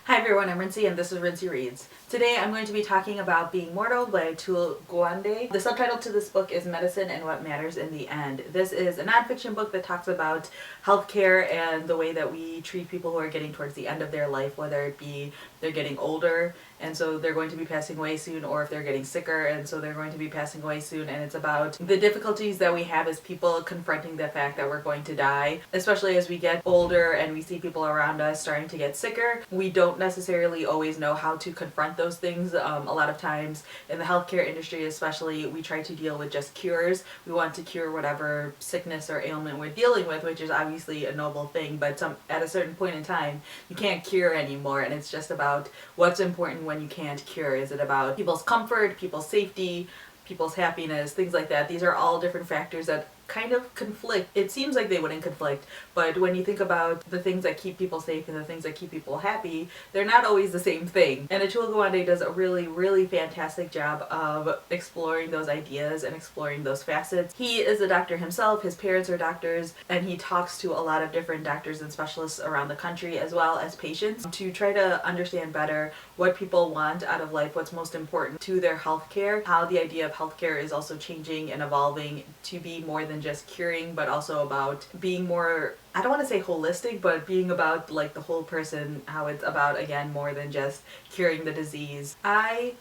Hi everyone, I'm Rincey and this is Rincey Reads. Today I'm going to be talking about Being Mortal by Atul Gawande. The subtitle to this book is Medicine and What Matters in the End. This is a nonfiction book that talks about healthcare and the way that we treat people who are getting towards the end of their life, whether it be they're getting older and so they're going to be passing away soon, or if they're getting sicker and so they're going to be passing away soon. And it's about the difficulties that we have as people confronting the fact that we're going to die, especially as we get older and we see people around us starting to get sicker. We don't necessarily always know how to confront those things. A lot of times in the healthcare industry especially, we try to deal with just cures. We want to cure whatever sickness or ailment we're dealing with, which is obviously a noble thing, but at a certain point in time you can't cure anymore, and it's just about what's important when you can't cure. Is it about people's comfort, people's safety, people's happiness, things like that? These are all different factors that kind of conflict. It seems like they wouldn't conflict, but when you think about the things that keep people safe and the things that keep people happy, they're not always the same thing. And Atul Gawande does a really fantastic job of exploring those ideas and exploring those facets. He is a doctor himself, his parents are doctors, and he talks to a lot of different doctors and specialists around the country as well as patients to try to understand better what people want out of life, what's most important to their healthcare, how the idea of healthcare is also changing and evolving to be more than just curing, but also about being more, I don't want to say holistic, but being about like the whole person, how it's about, again, more than just curing the disease. I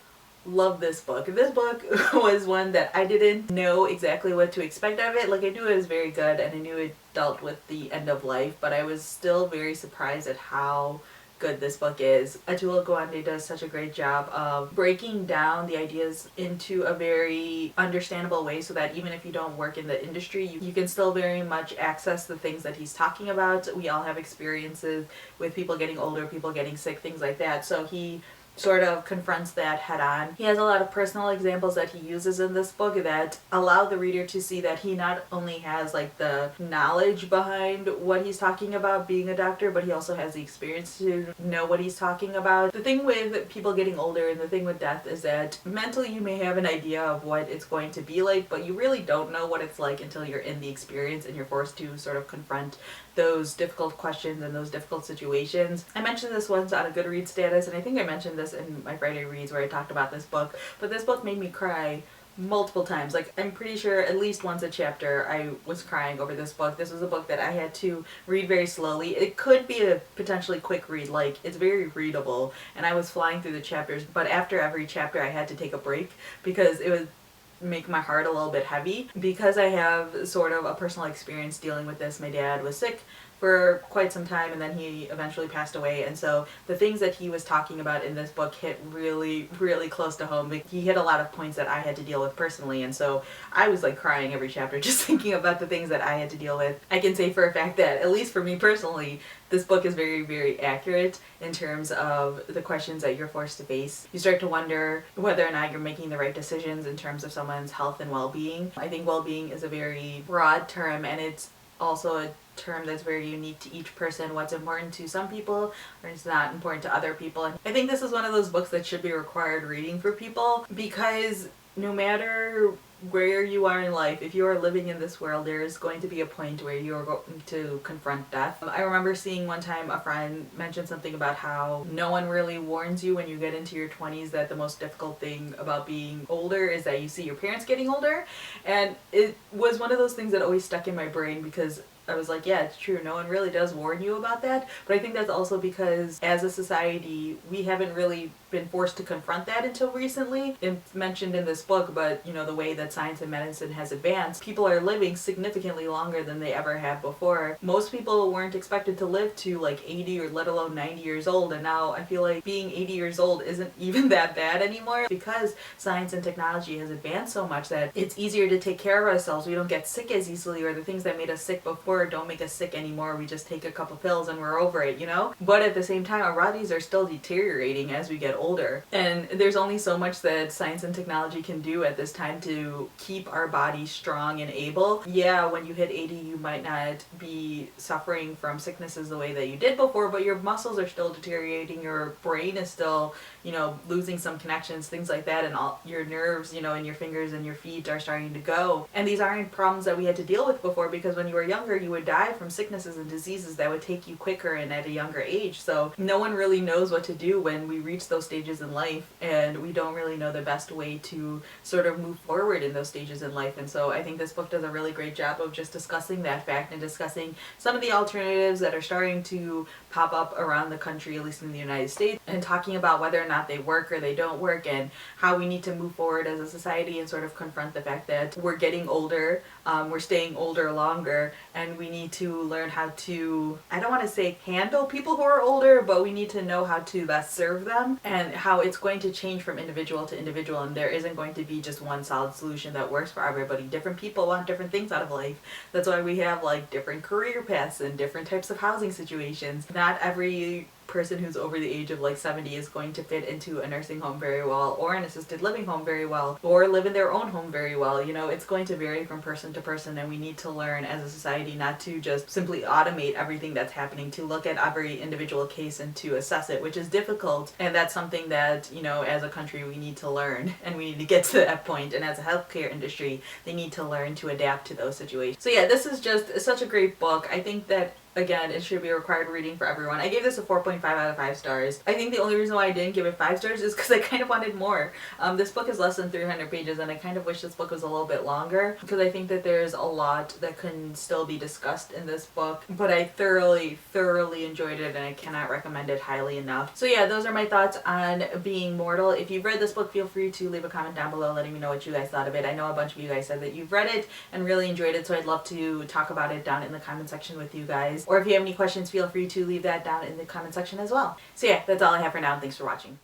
love this book. This book was one that I didn't know exactly what to expect of it. Like, I knew it was very good and I knew it dealt with the end of life, but I was still very surprised at how good this book is. Atul Gawande does such a great job of breaking down the ideas into a very understandable way so that even if you don't work in the industry, you can still very much access the things that he's talking about. We all have experiences with people getting older, people getting sick, things like that. So he sort of confronts that head on. He has a lot of personal examples that he uses in this book that allow the reader to see that he not only has like the knowledge behind what he's talking about being a doctor, but he also has the experience to know what he's talking about. The thing with people getting older and the thing with death is that mentally you may have an idea of what it's going to be like, but you really don't know what it's like until you're in the experience and you're forced to sort of confront those difficult questions and those difficult situations. I mentioned this once on a Goodreads status, and I think I mentioned this in my Friday Reads where I talked about this book, but this book made me cry multiple times. Like, I'm pretty sure at least once a chapter I was crying over this book. This was a book that I had to read very slowly. It could be a potentially quick read, like it's very readable, and I was flying through the chapters, but after every chapter I had to take a break because it was make my heart a little bit heavy. Because I have sort of a personal experience dealing with this. My dad was sick for quite some time and then he eventually passed away, and so the things that he was talking about in this book hit really close to home. He hit a lot of points that I had to deal with personally, and so I was like crying every chapter just thinking about the things that I had to deal with. I can say for a fact that, at least for me personally, this book is very accurate in terms of the questions that you're forced to face. You start to wonder whether or not you're making the right decisions in terms of someone's health and well-being. I think well-being is a very broad term, and it's also a term that's very unique to each person. What's important to some people or it's not important to other people. And I think this is one of those books that should be required reading for people, because no matter where you are in life, if you are living in this world, there is going to be a point where you are going to confront death. I remember seeing one time a friend mention something about how no one really warns you when you get into your 20s that the most difficult thing about being older is that you see your parents getting older. And it was one of those things that always stuck in my brain because I was like, yeah, it's true. No one really does warn you about that. But I think that's also because as a society, we haven't really been forced to confront that until recently. It's mentioned in this book, but you know, the way that science and medicine has advanced, people are living significantly longer than they ever have before. Most people weren't expected to live to like 80 or let alone 90 years old, and now I feel like being 80 years old isn't even that bad anymore because science and technology has advanced so much that it's easier to take care of ourselves. We don't get sick as easily, or the things that made us sick before don't make us sick anymore. We just take a couple pills and we're over it, you know? But at the same time, our bodies are still deteriorating as we get older. And there's only so much that science and technology can do at this time to keep our bodies strong and able. Yeah, when you hit 80, you might not be suffering from sicknesses the way that you did before, but your muscles are still deteriorating, your brain is still, you know, losing some connections, things like that, and all your nerves, you know, in your fingers and your feet are starting to go. And these aren't problems that we had to deal with before, because when you were younger, you would die from sicknesses and diseases that would take you quicker and at a younger age. So no one really knows what to do when we reach those stages in life, and we don't really know the best way to sort of move forward in those stages in life. And so I think this book does a really great job of just discussing that fact and discussing some of the alternatives that are starting to pop up around the country, at least in the United States, and talking about whether or not they work or they don't work, and how we need to move forward as a society and sort of confront the fact that we're getting older, we're staying older longer, and we need to learn how to, I don't want to say handle people who are older, but we need to know how to best serve them, and how it's going to change from individual to individual, and there isn't going to be just one solid solution that works for everybody. Different people want different things out of life. That's why we have like different career paths and different types of housing situations. Not every person who's over the age of like 70 is going to fit into a nursing home very well, or an assisted living home very well, or live in their own home very well. You know, it's going to vary from person to person, and we need to learn as a society not to just simply automate everything that's happening, to look at every individual case and to assess it, which is difficult, and that's something that, you know, as a country we need to learn, and we need to get to that point, and as a healthcare industry they need to learn to adapt to those situations. So yeah, this is just such a great book. I think that again, it should be a required reading for everyone. I gave this a 4.5 out of 5 stars. I think the only reason why I didn't give it 5 stars is because I kind of wanted more. This book is less than 300 pages, and I kind of wish this book was a little bit longer, because I think that there's a lot that can still be discussed in this book. But I thoroughly enjoyed it, and I cannot recommend it highly enough. So yeah, those are my thoughts on Being Mortal. If you've read this book, feel free to leave a comment down below letting me know what you guys thought of it. I know a bunch of you guys said that you've read it and really enjoyed it, so I'd love to talk about it down in the comment section with you guys. Or if you have any questions, feel free to leave that down in the comment section as well. So yeah, that's all I have for now. Thanks for watching.